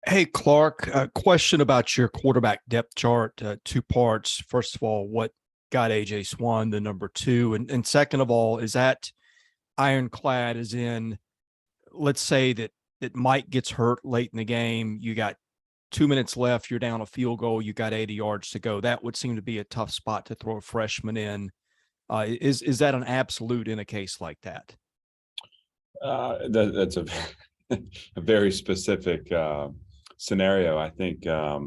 Hey, Clark, a question about your quarterback depth chart, two parts. First of all, what got AJ Swann the number two? And second of all, is that ironclad as in, let's say that Mike gets hurt late in the game, you got 2 minutes left, you're down a field goal, you got 80 yards to go. That would seem to be a tough spot to throw a freshman in. Is that an absolute in a case like that? That's a a very specific scenario. I think I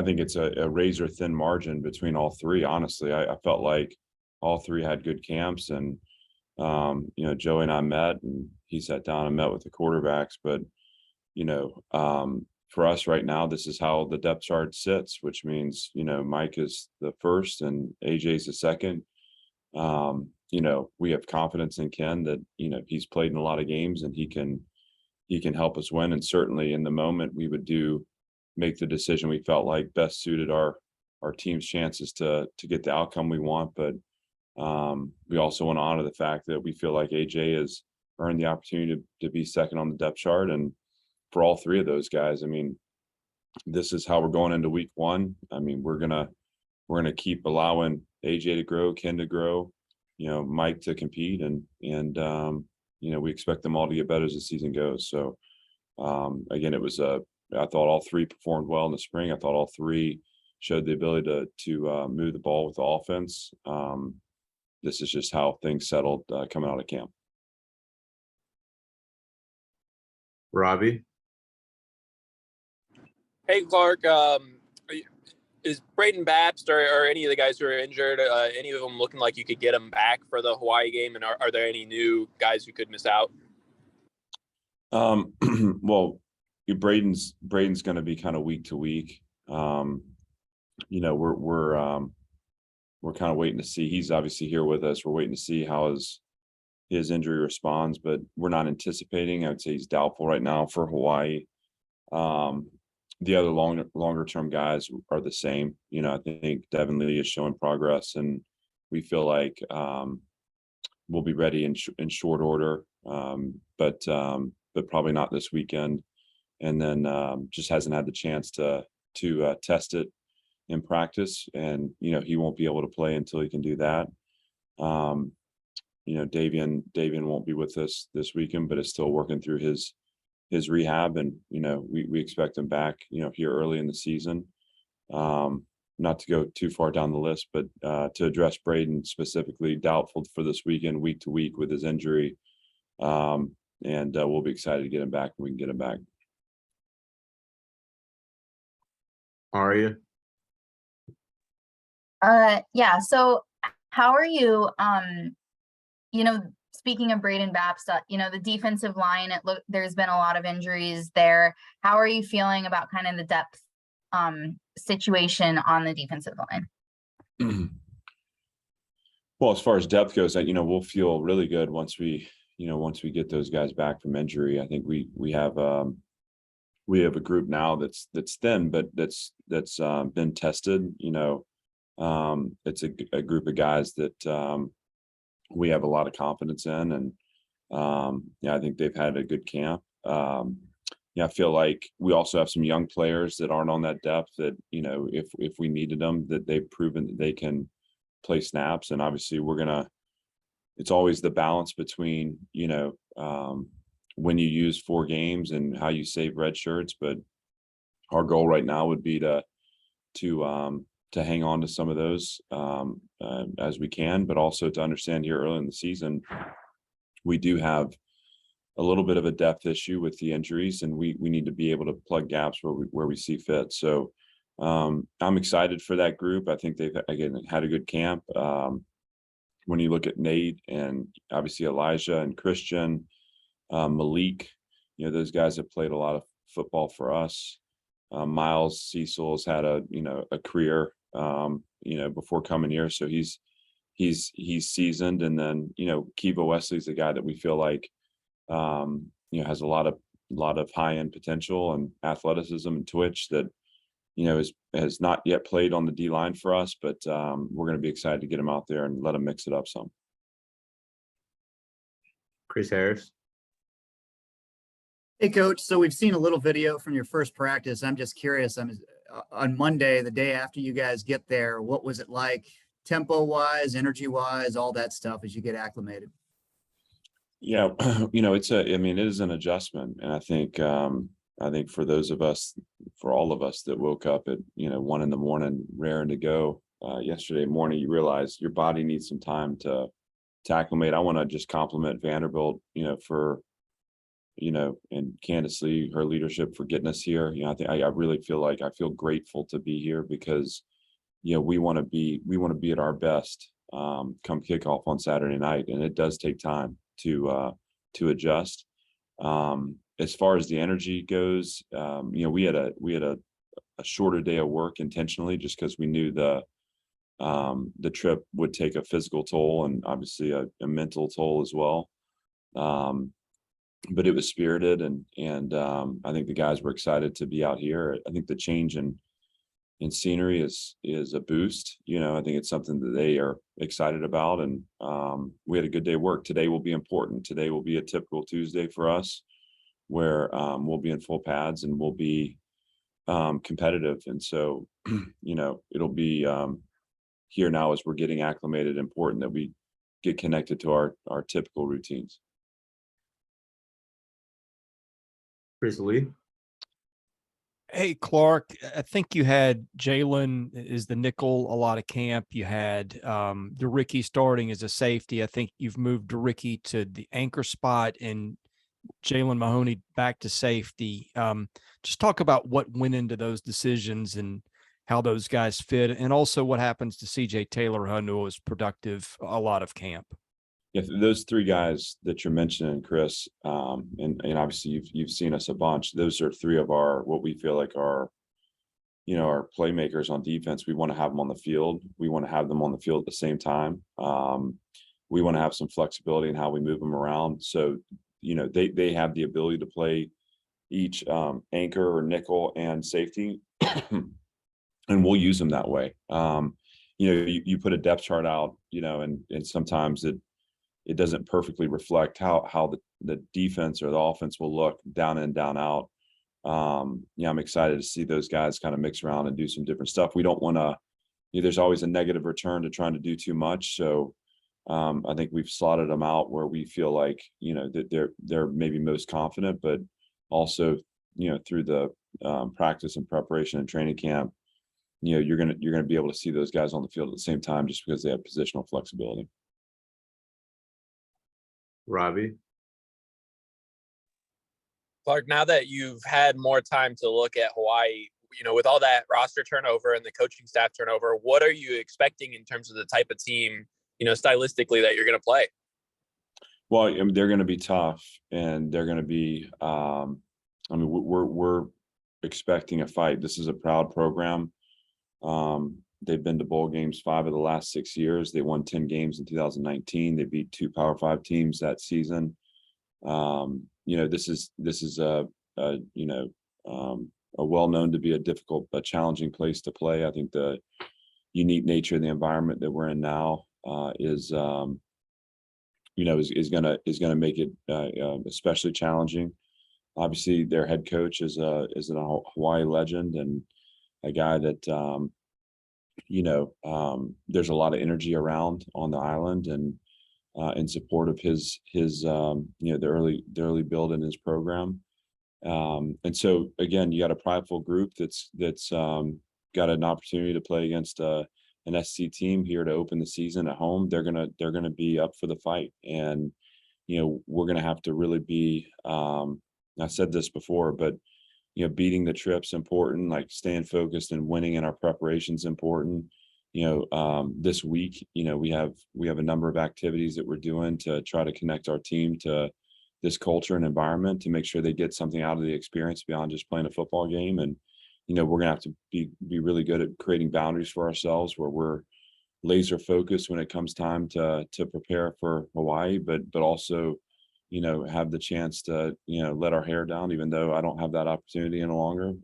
think it's a razor thin margin between all three. Honestly, I felt like all three had good camps, and Joey and I met, and he sat down and met with the quarterbacks. But for us right now, this is how the depth chart sits, which means Mike is the first and AJ's the second. We have confidence in Ken that he's played in a lot of games and he can help us win. And certainly in the moment, we would make the decision we felt like best suited our team's chances to get the outcome we want. But we also want to honor the fact that we feel like AJ has earned the opportunity to be second on the depth chart. And for all three of those guys, I mean, this is how we're going into week one. I mean, we're gonna keep allowing AJ to grow, Ken to grow, Mike to compete, and we expect them all to get better as the season goes. So again, I thought all three performed well in the spring. I thought all three showed the ability to move the ball with the offense. This is just how things settled coming out of camp. Robbie? Hey, Clark. Is Braden Babst or any of the guys who are injured, any of them looking like you could get them back for the Hawaii game? And are there any new guys who could miss out? Well, Braden's going to be kind of week to week. We're kind of waiting to see. He's obviously here with us. We're waiting to see how his injury responds, but we're not anticipating. I would say he's doubtful right now for Hawaii. The other longer term guys are the same. I think Devin Lee is showing progress, and we feel like we'll be ready in short order, but probably not this weekend. And then just hasn't had the chance to test it in practice, and he won't be able to play until he can do that. Davian won't be with us this weekend, but is still working through his rehab, and we expect him back here early in the season. Not to go too far down the list, but to address Braden specifically, doubtful for this weekend, week to week with his injury, and we'll be excited to get him back when we can get him back. Aria? Yeah. So how are you, speaking of Braden Babst, the defensive line, there's been a lot of injuries there. How are you feeling about kind of the depth situation on the defensive line? Well, as far as depth goes, we'll feel really good once we get those guys back from injury. I think we have a group now that's thin, but that's been tested. It's a group of guys that we have a lot of confidence in, and I think they've had a good camp. I feel like we also have some young players that aren't on that depth that if we needed them, that they've proven that they can play snaps. And obviously it's always the balance between when you use 4 games and how you save red shirts. But our goal right now would be to hang on to some of those as we can, but also to understand here early in the season, we do have a little bit of a depth issue with the injuries, and we need to be able to plug gaps where we see fit. So I'm excited for that group. I think they've, again, had a good camp. When you look at Nate and obviously Elijah and Christian, Malik, those guys have played a lot of football for us. Miles Cecil has had a career before coming here, so he's seasoned. And then Kiva Wesley's a guy that we feel like has a lot of high end potential and athleticism and twitch that has not yet played on the D line for us, but we're going to be excited to get him out there and let him mix it up some. Chris Harris? Hey, Coach. So we've seen a little video from your first practice. I'm just curious. On Monday, the day after you guys get there, what was it like, tempo-wise, energy-wise, all that stuff as you get acclimated? Yeah, it is an adjustment. And I think for those of us, for all of us that woke up at, 1 a.m, raring to go, yesterday morning, you realize your body needs some time to acclimate. I want to just compliment Vanderbilt, for, and Candace Lee, her leadership for getting us here. I really feel like I feel grateful to be here because, we want to be at our best, come kickoff on Saturday night. And it does take time to adjust. As far as the energy goes, we had a shorter day of work intentionally just because we knew the trip would take a physical toll and obviously a mental toll as well. But it was spirited and I think the guys were excited to be out here. I think the change in scenery is a boost. I think it's something that they are excited about. And we had a good day of work. Today will be important. Today will be a typical Tuesday for us where we'll be in full pads and we'll be competitive. And so, it'll be here now as we're getting acclimated, important that we get connected to our typical routines. Chris Lee. Hey, Clark, I think you had Jalen is the nickel a lot of camp. You had DeRicky starting as a safety. I think you've moved DeRicky to the anchor spot and Jalen Mahoney back to safety. Just talk about what went into those decisions and how those guys fit, and also what happens to CJ Taylor, who I know was productive a lot of camp. Yeah, those three guys that you're mentioning, Chris, and obviously you've seen us a bunch. Those are three of our what we feel like our playmakers on defense. We want to have them on the field. We want to have them on the field at the same time. We want to have some flexibility in how we move them around. So, they have the ability to play each anchor or nickel and safety, and we'll use them that way. You put a depth chart out, and sometimes it doesn't perfectly reflect how the defense or the offense will look down in, down out. I'm excited to see those guys kind of mix around and do some different stuff. We don't want to, there's always a negative return to trying to do too much. So I think we've slotted them out where we feel like, that they're maybe most confident, but also, through the practice and preparation and training camp, you're going to be able to see those guys on the field at the same time just because they have positional flexibility. Robbie. Clark, now that you've had more time to look at Hawaii, with all that roster turnover and the coaching staff turnover, what are you expecting in terms of the type of team, stylistically that you're going to play? Well, they're going to be tough, and they're going to be. We're expecting a fight. This is a proud program. They've been to bowl games 5 of the last 6 years. They won 10 games in 2019. They beat 2 Power 5 teams that season. This is a well known to be a challenging place to play. I think the unique nature of the environment that we're in now is going to make it especially challenging. Obviously, their head coach is a Hawaii legend and a guy that there's a lot of energy around on the island and in support of his the early build in his program. And so again, you got a prideful group that's got an opportunity to play against an SC team here to open the season at home. They're gonna be up for the fight, and we're gonna have to really be. I said this before, but beating the trip's important. Like staying focused and winning in our preparation's important. This week, we have a number of activities that we're doing to try to connect our team to this culture and environment to make sure they get something out of the experience beyond just playing a football game. And, we're gonna have to be really good at creating boundaries for ourselves where we're laser focused when it comes time to prepare for Hawaii, but also, have the chance to, let our hair down, even though I don't have that opportunity any longer.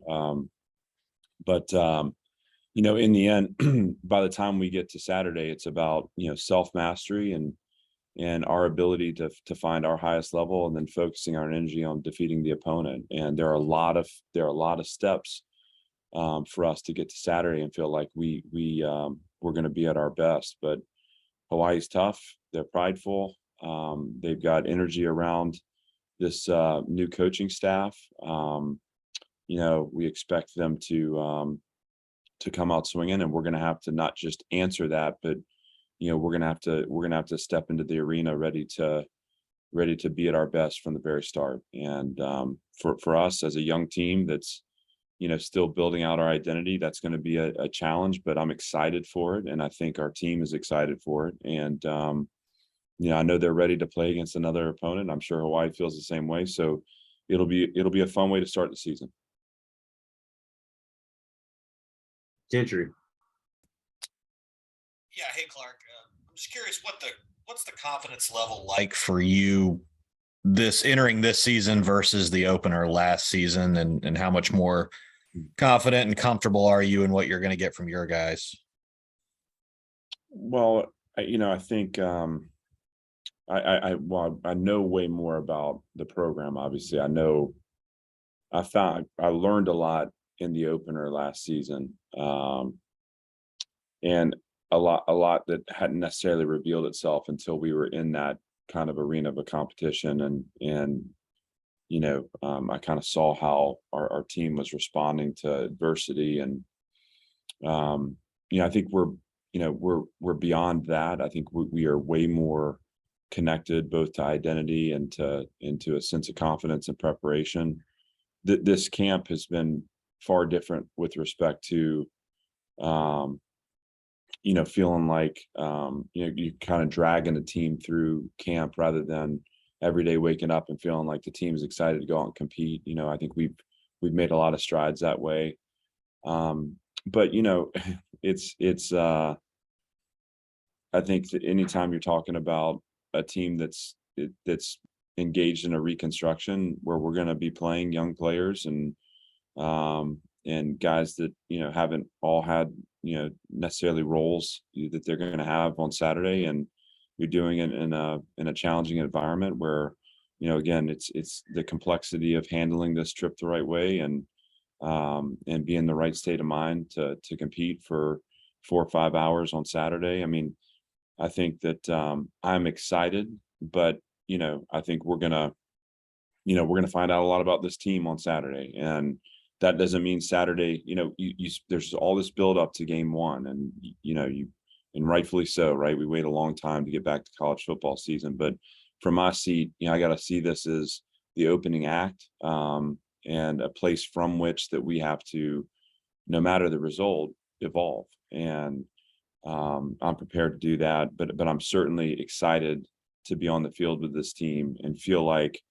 In the end, by the time we get to Saturday, it's about, self-mastery and and our ability to find our highest level, and then focusing our energy on defeating the opponent. And there are a lot of steps for us to get to Saturday and feel like we're going to be at our best. But Hawaii's tough. They're prideful. They've got energy around this new coaching staff. We expect them to come out swinging, and we're going to have to not just answer that, but we're going to have to step into the arena ready to be at our best from the very start. And for us as a young team that's still building out our identity, that's going to be a challenge, but I'm excited for it, and I think our team is excited for it. And I know they're ready to play against another opponent. I'm sure Hawaii feels the same way. So it'll be a fun way to start the season. Gentry. Yeah, hey Clark. I'm just curious what's the confidence level like for you entering this season versus the opener last season, and how much more confident and comfortable are you in what you're going to get from your guys? Well, I think I know way more about the program. Obviously, I learned a lot in the opener last season, and a lot that hadn't necessarily revealed itself until we were in that kind of arena of a competition. And I kind of saw how our team was responding to adversity. And I think we're beyond that. I think we are way more connected, both to identity and into a sense of confidence and preparation. This camp has been far different with respect to feeling like you kind of dragging a team through camp rather than every day waking up and feeling like the team is excited to go out and compete. I think we've made a lot of strides that way. But it's I think that anytime you're talking about a team that's engaged in a reconstruction, where we're going to be playing young players and guys that haven't all had necessarily roles that they're going to have on Saturday, and you're doing it in a challenging environment where again it's the complexity of handling this trip the right way, and be in the right state of mind to compete for 4 or 5 hours on Saturday. I mean, I think that I'm excited, but I think we're gonna find out a lot about this team on Saturday. And that doesn't mean Saturday, there's all this build up to game one, and and rightfully so, right? We wait a long time to get back to college football season, but from my seat, I got to see this as the opening act, and a place from which that we have to, no matter the result, evolve. And I'm prepared to do that, but I'm certainly excited to be on the field with this team and feel like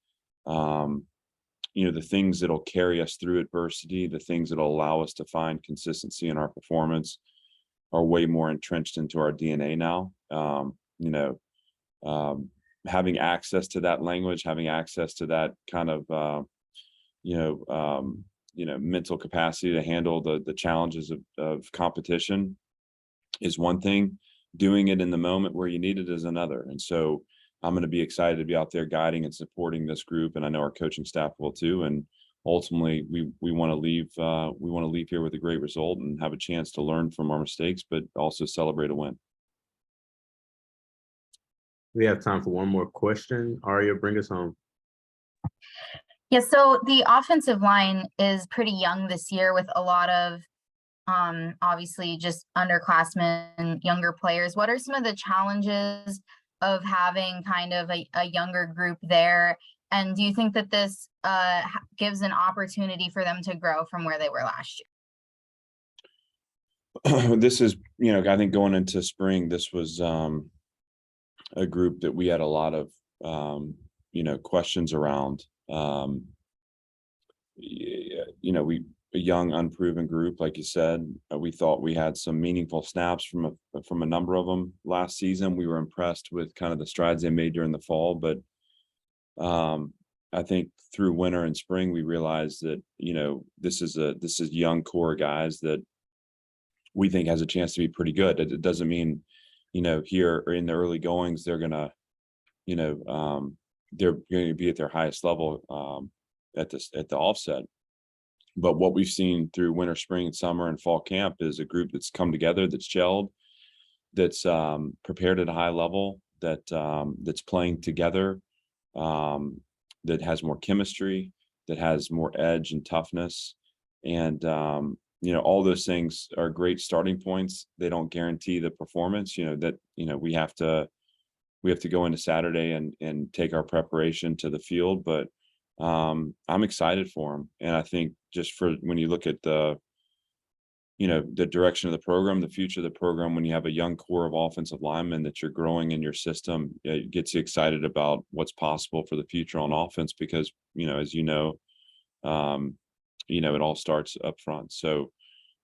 the things that'll carry us through adversity, the things that'll allow us to find consistency in our performance, are way more entrenched into our DNA now. Having access to that language, having access to that kind of mental capacity to handle the challenges of competition is one thing. Doing it in the moment where you need it is another. And so I'm going to be excited to be out there guiding and supporting this group, and I know our coaching staff will too. And ultimately, we want to leave here with a great result and have a chance to learn from our mistakes, but also celebrate a win. We have time for one more question. Aria, bring us home. Yeah, so the offensive line is pretty young this year, with a lot of obviously just underclassmen, younger players. What are some of the challenges of having kind of a younger group there? And do you think that this gives an opportunity for them to grow from where they were last year? This is, I think going into spring, this was a group that we had a lot of, questions around. A young, unproven group, like you said. We thought we had some meaningful snaps from a number of them last season. We were impressed with kind of the strides they made during the fall, but I think through winter and spring, we realized that this is young core guys that we think has a chance to be pretty good. It doesn't mean here or in the early goings they're gonna they're going to be at their highest level at the offset. But what we've seen through winter, spring, and summer and fall camp is a group that's come together, that's gelled, that's prepared at a high level, that's playing together, that has more chemistry, that has more edge and toughness. And, all those things are great starting points. They don't guarantee the performance, we have to go into Saturday and take our preparation to the field. But I'm excited for them. And I think just for when you look at the direction of the program, the future of the program, when you have a young core of offensive linemen that you're growing in your system, it gets you excited about what's possible for the future on offense, because, as it all starts up front. So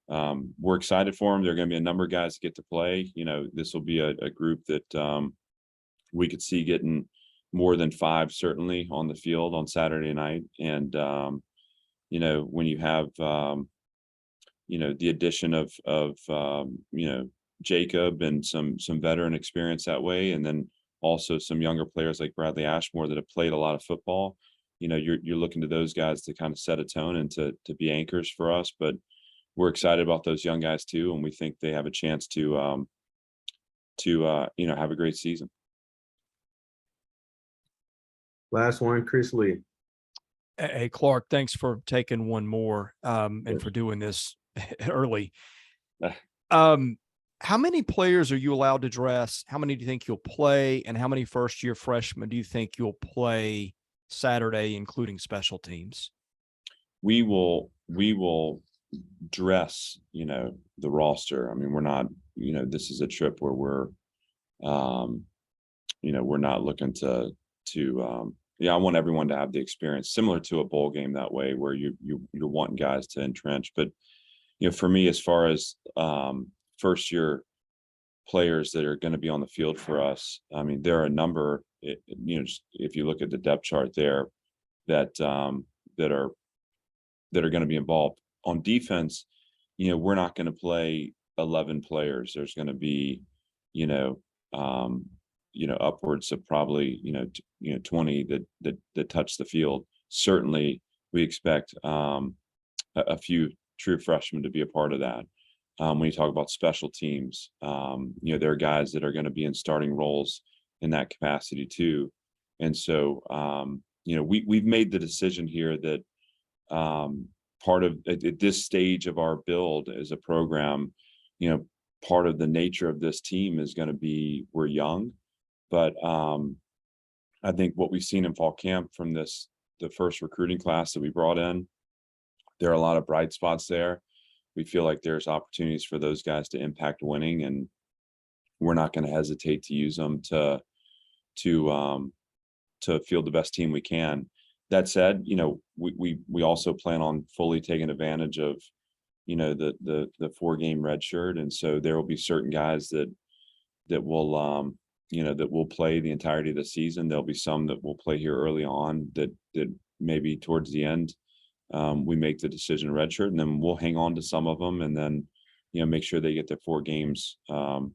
we're excited for them. There are going to be a number of guys that get to play. This will be a group that we could see getting more than 5 certainly on the field on Saturday night. And when you have the addition of Jacob and some veteran experience that way, and then also some younger players like Bradley Ashmore that have played a lot of football, you're looking to those guys to kind of set a tone and to be anchors for us. But we're excited about those young guys too, and we think they have a chance to have a great season. Last one, Chris Lee. Hey, Clark, thanks for taking one more and for doing this early. How many players are you allowed to dress? How many do you think you'll play? And how many first-year freshmen do you think you'll play Saturday, including special teams? We will dress, the roster. I mean, we're not, this is a trip where we're not looking to I want everyone to have the experience similar to a bowl game that way, where you're wanting guys to entrench. But, for me, as far as first year players that are going to be on the field for us, I mean, there are a number, if you look at the depth chart there, that are going to be involved on defense. We're not going to play 11 players. There's going to be, upwards of probably, 20 that touch the field. Certainly we expect a few true freshmen to be a part of that. When you talk about special teams, there are guys that are going to be in starting roles in that capacity too. And so, we've made the decision here that part of at this stage of our build as a program, part of the nature of this team is going to be we're young. But I think what we've seen in fall camp from the first recruiting class that we brought in, there are a lot of bright spots there. We feel like there's opportunities for those guys to impact winning, and we're not going to hesitate to use them to field the best team we can. That said, we also plan on fully taking advantage of, the 4-game red shirt. And so there will be certain guys that will play the entirety of the season. There'll be some that will play here early on that maybe towards the end, we make the decision to redshirt, and then we'll hang on to some of them, and then, make sure they get their 4 games on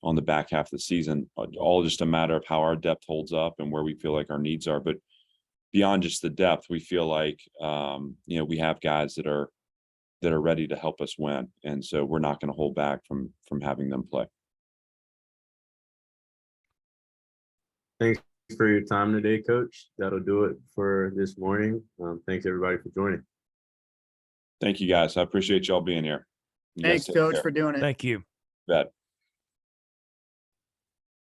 the back half of the season. All just a matter of how our depth holds up and where we feel like our needs are. But beyond just the depth, we feel like, we have guys that are ready to help us win. And so we're not going to hold back from having them play. Thanks for your time today, Coach. That'll do it for this morning. Thanks everybody for joining. Thank you, guys. I appreciate y'all being here. Thanks, Coach, for doing it. Thank you. Bet.